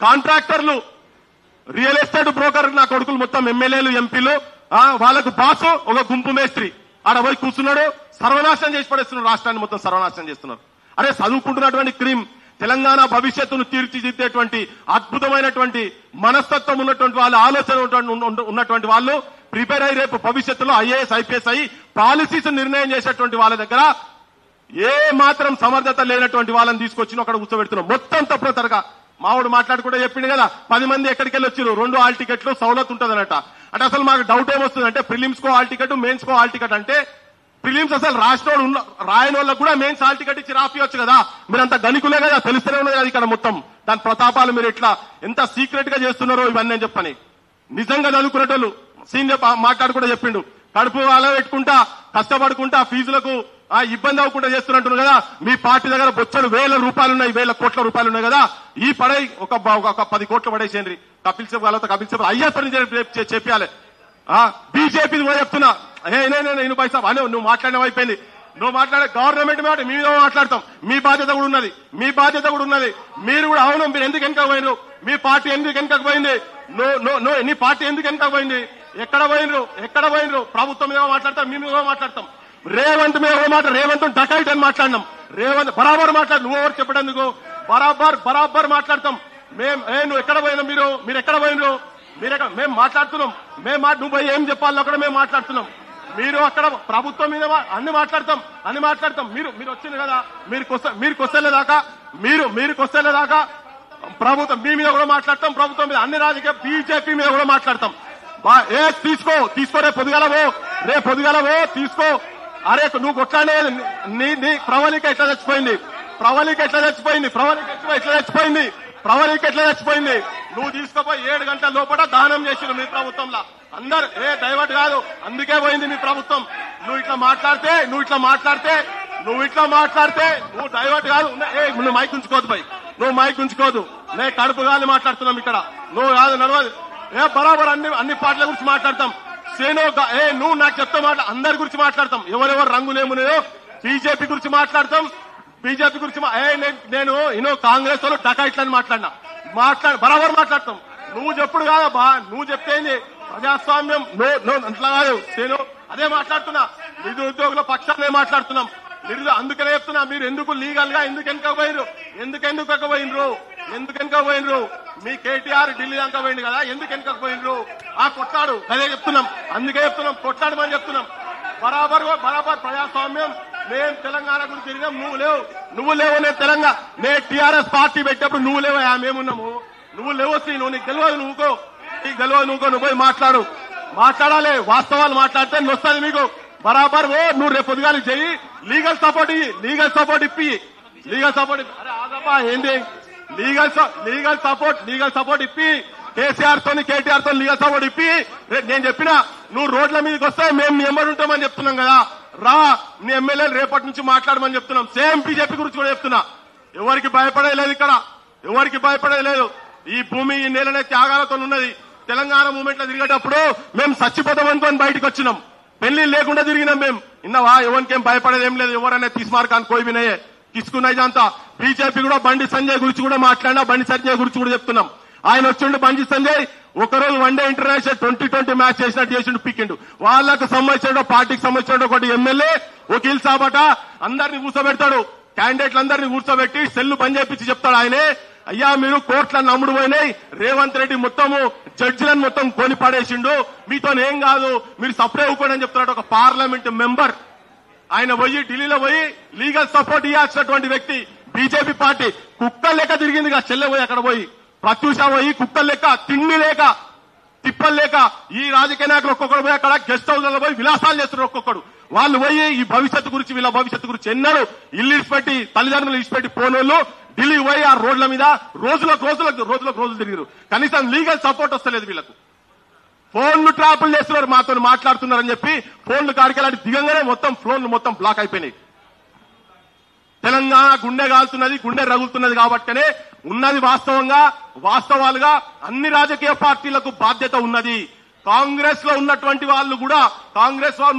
కాంట్రాక్టర్లు, real estate broker నా కొడుకులు మొత్తం ఎమ్మెల్యేలు, ఎంపీలు, వాళ్ళకు బాసు ఒక గుంపు మేస్త్రి ఆడ పోయి కూర్చున్నాడు. సర్వనాశనం చేసి పడేస్తున్నారు, రాష్ట్రాన్ని మొత్తం సర్వనాశనం చేస్తున్నారు. అరే చదువుకుంటున్నటువంటి క్రీమ్ తెలంగాణ భవిష్యత్తును తీర్చిదిద్దేటువంటి అద్భుతమైనటువంటి మనస్తత్వం ఉన్నటువంటి వాళ్ళు, ఆలోచన ఉన్నటువంటి వాళ్ళు ప్రిపేర్ అయ్యి రేపు భవిష్యత్తులో ఐఏఎస్, ఐపీఎస్ అయ్యి పాలసీస్ నిర్ణయం చేసేటువంటి వాళ్ళ దగ్గర ఏ మాత్రం సమర్థత లేనటువంటి వాళ్ళని తీసుకొచ్చి అక్కడ కూర్చోబెడుతున్నాం. మొత్తం తప్పుతరగా మావాడు మాట్లాడుకుంటే చెప్పింది కదా, 10 మంది ఎక్కడికి వెళ్ళి వచ్చారు, 2 హాల్ టికెట్లు సౌలత్ ఉంటుందనట. అంటే అసలు మాకు డౌట్ ఏమొస్తుంది అంటే, ప్రిలిమ్స్ కో హాల్ టికెట్, మెయిన్స్ కో హాల్ టికెట్ అంటే ప్రిలిమ్స్ అసలు రాయని వాళ్ళకు కూడా మెయిన్స్ హాల్ టికెట్ ఇచ్చి రాపియొచ్చు కదా. మీరంతా గణికులే కదా, తెలుస్తూనే ఉన్నది కదా ఇక్కడ మొత్తం. దాని ప్రతాపాలు మీరు ఎట్లా ఎంత సీక్రెట్ గా చేస్తున్నారో ఇవన్నీ అని చెప్పని. నిజంగా చదువుకునేటోళ్ళు సీనియర్ మాట్లాడుకుంటూ చెప్పిండు, కడుపు అలా పెట్టుకుంటా కష్టపడుకుంటా ఫీజులకు ఇబ్బంది అవ్వకుండా చేస్తున్నట్టు కదా. మీ పార్టీ దగ్గర బొచ్చడు వేల రూపాయలున్నాయి, 1000 కోట్ల రూపాయలున్నాయి కదా. ఈ పడై ఒక 10 కోట్లు పడేసేయండి. కపిల్ సిబల్ వాళ్ళతో కపిల్ సిబల్ అయ్యప్పని చెప్పాలి. బీజేపీ కూడా చెప్తున్నా, నేను పైసా అని నువ్వు మాట్లాడడం అయిపోయింది. నువ్వు మాట్లాడే గవర్నమెంట్ మాట మీ మీద మాట్లాడతాం. మీ బాధ్యత కూడా ఉన్నది, మీ బాధ్యత కూడా ఉన్నది. మీరు కూడా అవును, మీరు ఎందుకు వెనక పోయినరు, మీ పార్టీ ఎందుకు వెనకకు పోయింది, నీ పార్టీ ఎందుకు వెనక పోయింది, ఎక్కడ పోయినరు. ప్రభుత్వం మీద మాట్లాడతాం, మీ మీద మాట్లాడతాం. రేవంత్ మీద మాట, రేవంత్ డకైట్ అని మాట్లాడినాం. రేవంత్ బరాబర్ మాట్లాడు, నువ్వు ఎవరు చెప్పేందుకు బరాబర్ మాట్లాడతాం. నువ్వు ఎక్కడ పోయినా, మీరు ఎక్కడ పోయినరు, మేము మాట్లాడుతున్నాం. నువ్వు పోయి ఏం చెప్పాలో అక్కడ మేము మాట్లాడుతున్నాం. మీరు అక్కడ ప్రభుత్వం మీద అన్ని మాట్లాడతాం. మీరు వచ్చింది కదా, మీరు కొస్తేలేదాకా ప్రభుత్వం మీ మీద కూడా మాట్లాడతాం. ప్రభుత్వం మీద అన్ని రాజకీయ బీజేపీ మీద కూడా మాట్లాడతాం. తీసుకో రేపు పొద్దుగాలవో తీసుకో. అరే నువ్వు కొట్లాడే నీ ప్రవళిక ఎట్లా చచ్చిపోయింది, ప్రవళిక ఎట్లా చచ్చిపోయింది. నువ్వు తీసుకుపోయి 7 గంటల లోపల దానం చేసిండు మీ ప్రభుత్వంలో. అందరు డైవర్ట్ కాదు, అందుకే పోయింది మీ ప్రభుత్వం. నువ్వు ఇట్లా మాట్లాడితే నువ్వు డైవర్ట్ కాదు. నువ్వు మైక్ ఉంచుకోదు, నే కడుపు గాలి మాట్లాడుతున్నాం ఇక్కడ. నువ్వు కాదు నడవదు. బరాబర్ అన్ని పార్టీల గురించి మాట్లాడతాం. నువ్వు నాకు చెప్తా అందరి గురించి మాట్లాడతాం. ఎవరెవరు రంగులేమున్నాయో బీజేపీ గురించి మాట్లాడతాం. నేను కాంగ్రెస్ వాళ్ళు డకాయిట్లని బరాబర్ మాట్లాడతాం. నువ్వు చెప్పుడు కాదబ్బా, నువ్వు చెప్తేంది ప్రజాస్వామ్యం. అట్లా కాదు, నేను అదే మాట్లాడుతున్నా. నిరుద్యోగుల పక్షానే మాట్లాడుతున్నాం. అందుకనే చెప్తున్నా, మీరు ఎందుకు లీగల్ గా ఎందుకు వెనక పోయినరు. మీ కేటీఆర్ ఢిల్లీ దాకా పోయింది కదా, ఎందుకు వెనక పోయినరు. కొట్లాడు, అదే చెప్తున్నాం. అందుకే చెప్తున్నాం, కొట్లాడమని చెప్తున్నాం. బరాబర్ ప్రజాస్వామ్యం. మేము తెలంగాణ గురించి తిరిగాం, నువ్వు లేవు. నేను తెలంగాణ, నేను టీఆర్ఎస్ పార్టీ పెట్టినప్పుడు నువ్వు లేవు, మేమున్నాము. నువ్వు లేవు, నీకు తెలియదు, నువ్వు పోయి మాట్లాడాలి. వాస్తవాలు మాట్లాడితే వస్తుంది మీకు. బరాబర్ నువ్వు రేపు పొద్దుగాలి చెయ్యి, లీగల్ సపోర్ట్ ఇప్పి. అరే ఆగబ్బా, ఏంటి లీగల్ సపోర్ట్ ఇప్పి. కేసీఆర్ తో లీగల్ సపోర్ట్ ఇప్పి. నేను చెప్పినా, నువ్వు రోడ్ల మీదకి వస్తే మేము మీ ఎమ్మడి ఉంటామని చెప్తున్నాం కదా. రా, నీ ఎమ్మెల్యేలు రేపటి నుంచి మాట్లాడమని చెప్తున్నాం. సేమ్ బీజేపీ గురించి కూడా చెప్తున్నా. ఎవరికి భయపడలేదు ఇక్కడ, ఈ భూమి ఈ నేలనే త్యాగాలతో ఉన్నది. తెలంగాణ మూమెంట్ లో తిరిగేటప్పుడు మేము చచ్చిపోతామనుకొని బయటకు వచ్చినాం. పెళ్లి లేకుండా తిరిగినాం మేము. ఇన్నవా, ఎవరికేం భయపడేది ఏం లేదు. ఎవరైనా తీసుమార్కాన్ని కోయినాయే తీసుకున్నాయి అంతా. బీజేపీ కూడా బండి సంజయ్ గురించి కూడా మాట్లాడినా, బండి సంజయ్ గురించి కూడా చెప్తున్నాం. ఆయన వచ్చిండు బండి సంజయ్, ఒకరోజు వన్డే ఇంటర్నేషనల్ 2020 మ్యాచ్ చేసినట్టు చేసిండు, పీకిండు. వాళ్ళకు సంబంధించిన పార్టీకి సంబంధించిన ఒకటి ఎమ్మెల్యే వకీల్ సాబట అందరినీ కూర్చోబెడతాడు. క్యాండిడేట్లు అందరినీ కూర్చోబెట్టి సెల్లు బంద్ చేయించి చెప్తాడు ఆయనే, అయ్యా మీరు కోట్లను నమ్ముడు పోయినాయి, రేవంత్ రెడ్డి మొత్తము జడ్జిలను మొత్తం కొని పడేసిండు, మీతో ఏం కాదు, మీరు సపరేట్ అవ్వకూడదని చెప్తున్నాడు. ఒక పార్లమెంట్ మెంబర్ ఆయన పోయి ఢిల్లీలో పోయి లీగల్ సపోర్ట్ ఇవ్వాల్సినటువంటి వ్యక్తి. బీజేపీ పార్టీ కుక్కలు లెక్క తిరిగింది కదా, చెల్లె పోయి అక్కడ పోయి ప్రత్యూష పోయి కుక్కలు లెక్క, తిండి లేక తిప్పలు లేక. ఈ రాజకీయ నాయకులు ఒక్కొక్కడు పోయి అక్కడ గెస్ట్ హౌస్ లో పోయి విలాసాలు చేస్తున్నారు. ఒక్కొక్కడు వాళ్ళు పోయి ఈ భవిష్యత్తు గురించి, వీళ్ళ భవిష్యత్తు గురించి ఎన్నడూ ఇల్లు ఇచ్చిపెట్టి, తల్లిదండ్రులు ఇచ్చిపెట్టి పోనోళ్ళు ఢిల్లీ పోయి ఆ రోడ్ల మీద రోజులు తిరిగారు. కనీసం లీగల్ సపోర్ట్ వస్తలేదు వీళ్ళకు. ఫోన్లు ట్రాపులు చేస్తున్నారు, మాతో మాట్లాడుతున్నారని చెప్పి ఫోన్లు కాడికెళ్ళి దిగంగానే మొత్తం ఫోన్లు మొత్తం బ్లాక్ అయిపోయినాయి. తెలంగాణ గుండె కాలుతున్నది, గుండె రగులుతున్నది. కాబట్టనే ఉన్నది వాస్తవాలుగా అన్ని రాజకీయ పార్టీలకు బాధ్యత ఉన్నది. కాంగ్రెస్ లో ఉన్నటువంటి వాళ్ళు కూడా, కాంగ్రెస్ వాళ్ళు